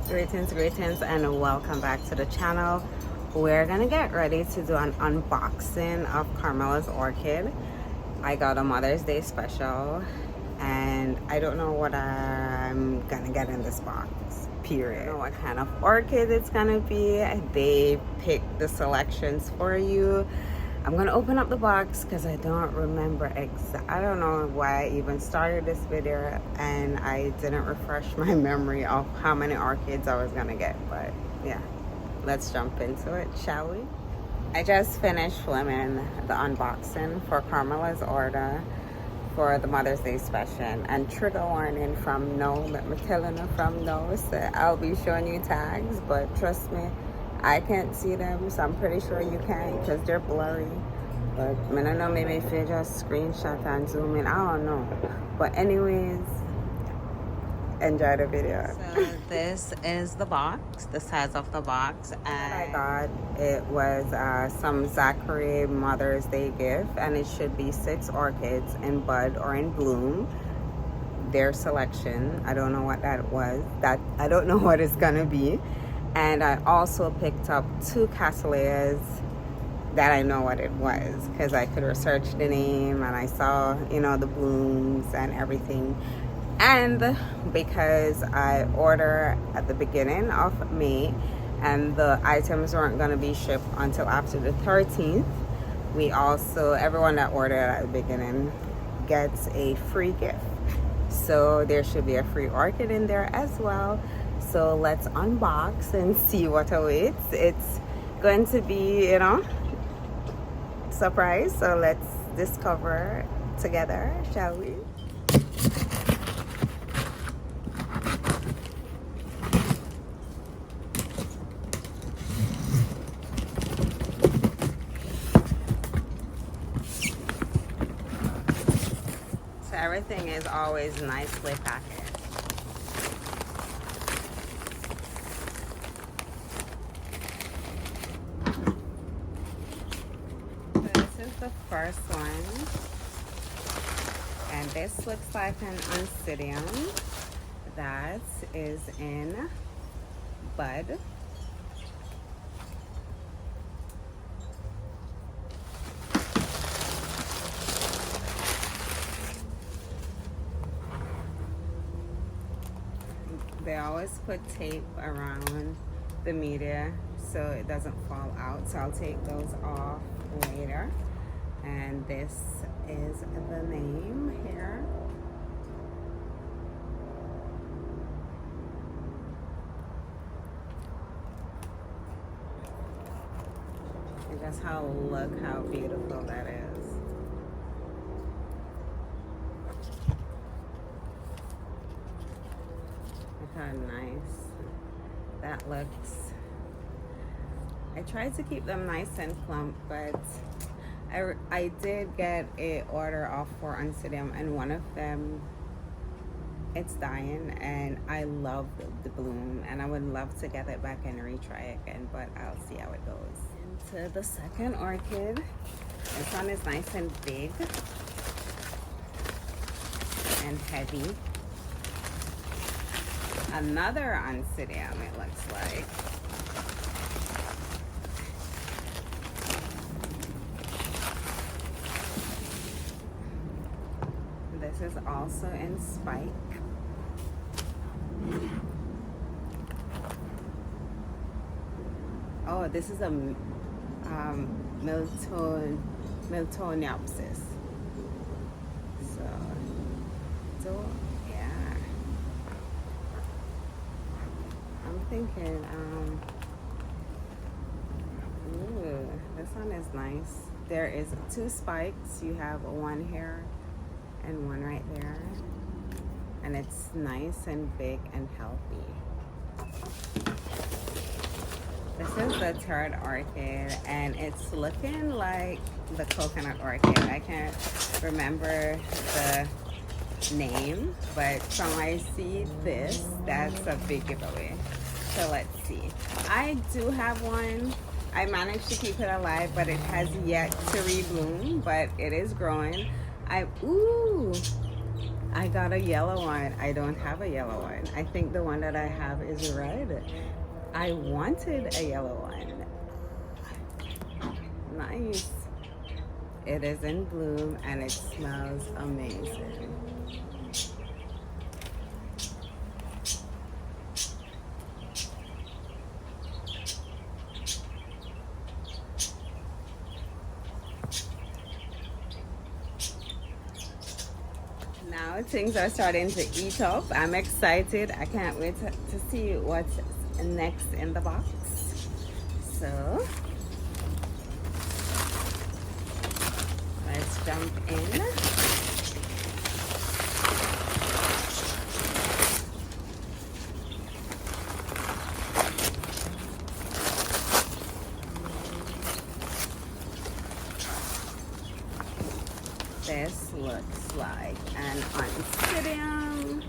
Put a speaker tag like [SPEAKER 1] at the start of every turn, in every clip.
[SPEAKER 1] Greetings and welcome back to the channel. We're gonna get ready to do an unboxing of Carmela's orchid. I got a Mother's Day special and I don't know what I'm gonna get in this box, period. I don't know what kind of orchid it's gonna be. They picked the selections for you. I'm gonna open up the box because I don't remember I don't know why I even started this video and I didn't refresh my memory of how many orchids I was gonna get, but yeah, let's jump into it, shall we? I just finished filming the unboxing for Carmela's order for the Mother's Day special, and trigger warning from no, let me tell you from no, so I'll be showing you tags, but trust me, I can't see them, so I'm pretty sure you can because they're blurry. But I don't know, maybe if you just screenshot and zoom in, I don't know. But anyways, enjoy the video. So this is the box, the size of the box. And I got, it was some Zachary Mother's Day gift, and it should be 6 orchids in bud or in bloom. Their selection, I don't know what that was. I don't know what it's gonna be. And I also picked up 2 cassilleias that I know what it was because I could research the name and I saw, you know, the blooms and everything. And because I ordered at the beginning of May and the items weren't going to be shipped until after the 13th, we also, everyone that ordered at the beginning gets a free gift. So there should be a free orchid in there as well. So let's unbox and see what awaits. It's going to be, you know, surprise. So let's discover together, shall we? So everything is always nicely packaged. The first one, and this looks like an Oncidium that is in bud. They always put tape around the media so it doesn't fall out, so I'll take those off later. And this is the name here. And just look how beautiful that is. Look how nice that looks. I tried to keep them nice and plump, but I did get a order off for Oncidium, and one of them, it's dying, and I love the bloom, and I would love to get it back and retry again, but I'll see how it goes. Into the second orchid. This one is nice and big and heavy. Another Oncidium, it looks like. This is also in spike. Oh, this is a Miltoniopsis. So yeah. I'm thinking, ooh, this one is nice. There is 2 spikes. You have one here and one right there, and it's nice and big and healthy. This is the third orchid, and it's looking like the coconut orchid. I can't remember the name, but from I see this, that's a big giveaway. So let's see. I do have one. I managed to keep it alive, but it has yet to rebloom, but it is growing. I got a yellow one. I don't have a yellow one. I think the one that I have is red. I wanted a yellow one. Nice. It is in bloom and it smells amazing. Now things are starting to eat up. I'm excited. I can't wait to see what's next in the box. So let's jump in. This looks like an oncidium.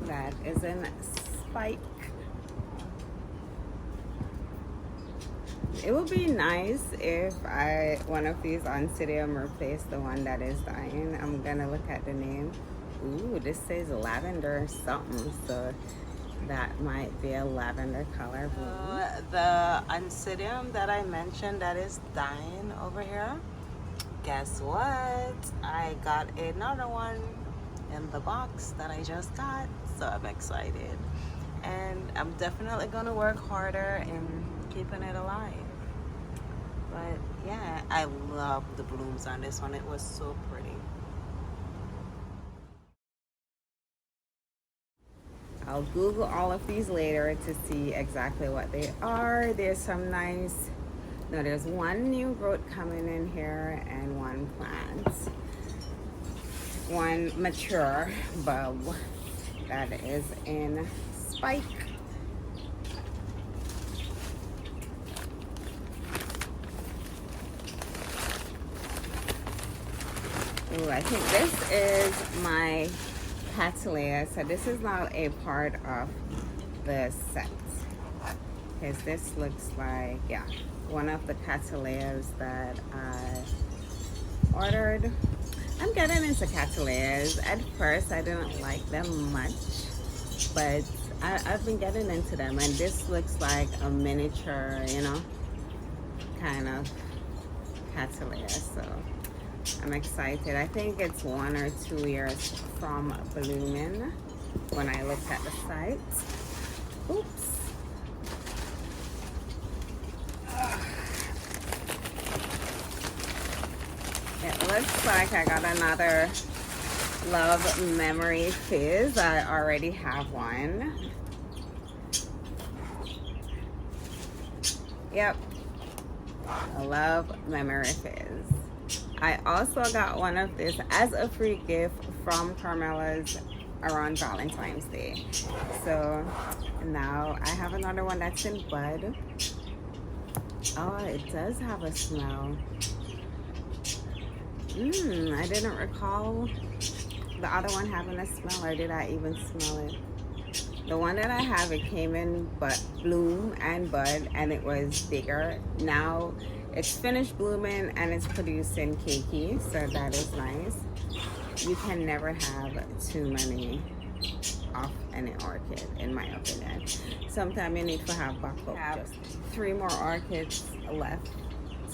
[SPEAKER 1] That is in spike. It would be nice if one of these oncidium replaced the one that is dying. I'm gonna look at the name. Ooh, this says lavender something, so that might be a lavender color. The oncidium that I mentioned that is dying over here, guess what? I got another one in the box that I just got, so I'm excited. And I'm definitely gonna work harder in keeping it alive. But yeah, I love the blooms on this one. It was so pretty. I'll Google all of these later to see exactly what they are. There's some nice, no, there's one new growth coming in here and one plant. One mature bulb that is in spike. Ooh, I think this is my Cattleya. So this is not a part of the set, because this looks like, yeah, one of the Cattleyas that I ordered. I'm getting into Cattleyas. At first I didn't like them much, but I've been getting into them, and this looks like a miniature, you know, kind of Cattleya. So I'm excited. I think it's 1 or 2 years from blooming when I looked at the site. Oops. It looks like I got another Love Memory Fizz. I already have one. Yep. A Love Memory Fizz. I also got one of this as a free gift from Carmela's around Valentine's Day. So now I have another one that's in bud. Oh, it does have a smell. I didn't recall the other one having a smell, or did I even smell it? The one that I have, it came in but bloom and bud, and it was bigger. Now it's finished blooming and it's producing keiki, so that is nice. You can never have too many of any orchid, in my opinion. Sometimes you need to have backup. I have 3 more orchids left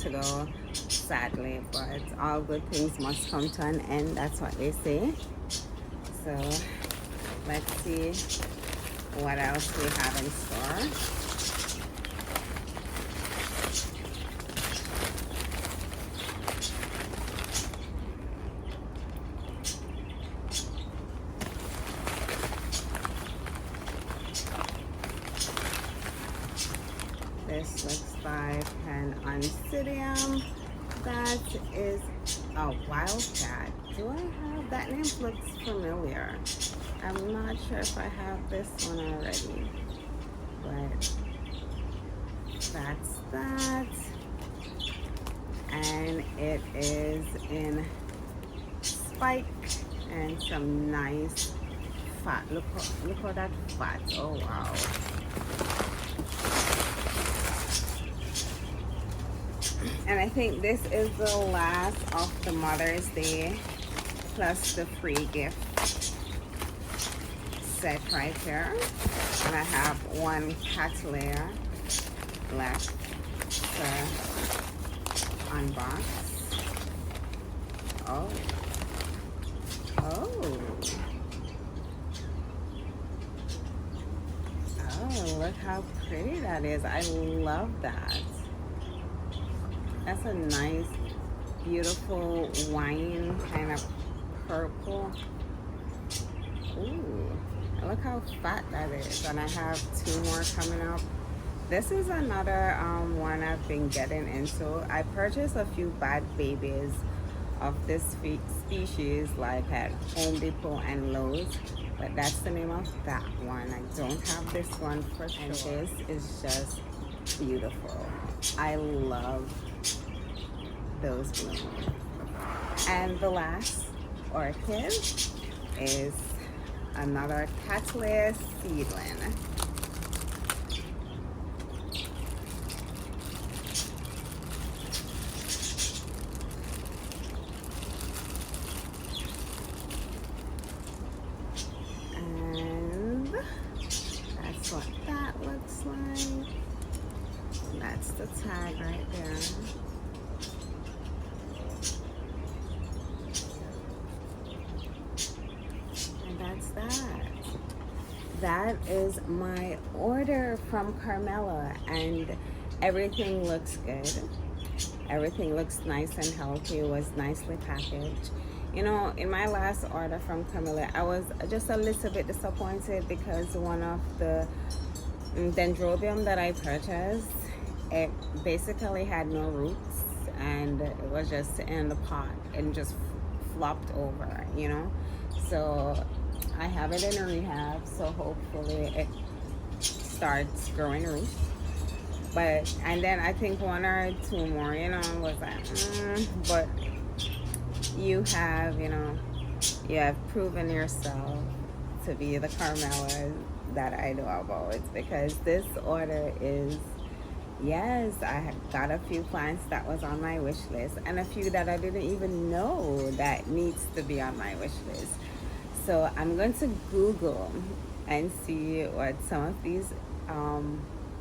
[SPEAKER 1] to go, sadly, but all good things must come to an end. That's what they say. So let's see what else we have in store. This looks like an oncidium. That is a wildcat. Do I have, that name looks familiar. I'm not sure if I have this one already, but that's that. And it is in spike and some nice fat. Look at that fat. Oh wow. And I think this is the last of the Mother's Day plus the free gift set right here. And I have one Cattleya left to unbox. Oh. Oh. Oh, look how pretty that is. I love that. That's a nice, beautiful wine kind of purple. Ooh, look how fat that is. And I have 2 more coming up. This is another one I've been getting into. I purchased a few bad babies of this species like at Home Depot and Lowe's, but that's the name of that one. I don't have this one for sure. And this is just beautiful. I love those blooms. And the last orchid is another Cattleya seedling. And that's what that looks like. That's the tag right there. That's that. That is my order from Carmela, and everything looks good. Everything looks nice and healthy. It was nicely packaged. You know, in my last order from Carmela, I was just a little bit disappointed because one of the dendrobium that I purchased, it basically had no roots, and it was just in the pot and just flopped over, you know. So I have it in rehab, so hopefully it starts growing roots. But and then I think 1 or 2 more, you know, was like, but you have, you know, you have proven yourself to be the Carmela that I know about, because this order is, yes, I got a few plants that was on my wish list, and a few that I didn't even know that needs to be on my wish list. So I'm going to Google and see what some of these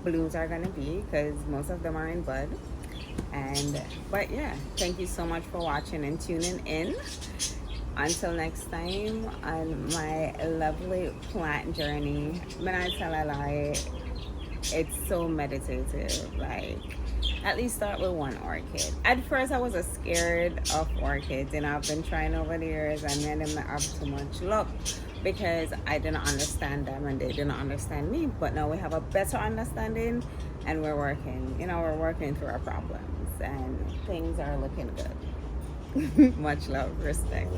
[SPEAKER 1] blooms are going to be, because most of them are in bud. But yeah, thank you so much for watching and tuning in. Until next time on my lovely plant journey. When I tell a lie, it's so meditative. Like, at least start with one orchid. At first I was scared of orchids, and I've been trying over the years, and made them have too much luck because I didn't understand them and they didn't understand me. But now we have a better understanding, and we're working, you know, we're working through our problems, and things are looking good. Much love, respect.